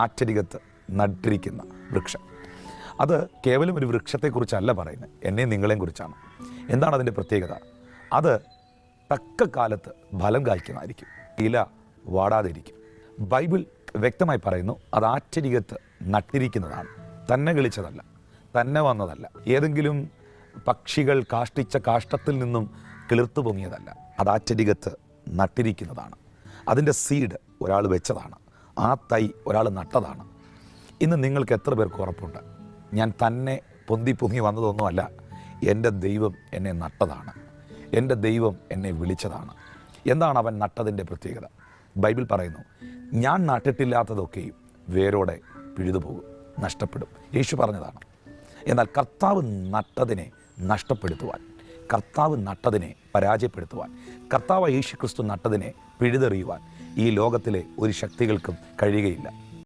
ആറ്റരികത്ത് നട്ടിരിക്കുന്ന വൃക്ഷം. അത് കേവലം ഒരു വൃക്ഷത്തെക്കുറിച്ചല്ല പറയുന്നത്, എന്നെയും നിങ്ങളെയും കുറിച്ചാണ്. എന്താണ് അതിൻ്റെ പ്രത്യേകത? അത് തക്ക കാലത്ത് ഫലം കായ്ക്കുന്നതായിരിക്കും, ഇല വാടാതിരിക്കും. ബൈബിൾ വ്യക്തമായി പറയുന്നു, അത് ആറ്റരികത്ത് നട്ടിരിക്കുന്നതാണ്, തന്നെ കിളിച്ചതല്ല, തന്നെ വന്നതല്ല, ഏതെങ്കിലും പക്ഷികൾ കാഷ്ടിച്ച കാഷ്ടത്തിൽ നിന്നും കിളിർത്തു പൊങ്ങിയതല്ല. അത് ആറ്റരികത്ത് നട്ടിരിക്കുന്നതാണ്. അതിൻ്റെ സീഡ് ഒരാൾ വെച്ചതാണ്, ആ തൈ ഒരാൾ നട്ടതാണ്. ഇന്ന് നിങ്ങൾക്ക് എത്ര പേർക്ക് ഉറപ്പുണ്ട്, ഞാൻ തന്നെ പൊങ്ങി വന്നതൊന്നുമല്ല, എൻ്റെ ദൈവം എന്നെ നട്ടതാണ്, എൻ്റെ ദൈവം എന്നെ വിളിച്ചതാണ്? എന്താണ് അവൻ നട്ടതിൻ്റെ പ്രത്യേകത? ബൈബിൾ പറയുന്നു, ഞാൻ നട്ടിട്ടില്ലാത്തതൊക്കെയും വേരോടെ പിഴുതുപോകും, നഷ്ടപ്പെടും. യേശു പറഞ്ഞതാണ്. എന്നാൽ കർത്താവ് നട്ടതിനെ നഷ്ടപ്പെടുത്തുവാൻ, കർത്താവ് നട്ടതിനെ പരാജയപ്പെടുത്തുവാൻ, കർത്താവ് യേശു ക്രിസ്തു നട്ടതിനെ പിഴുതെറിയുവാൻ ഈ ലോകത്തിലെ ഒരു ശക്തികൾക്കും കഴിയുകയില്ല.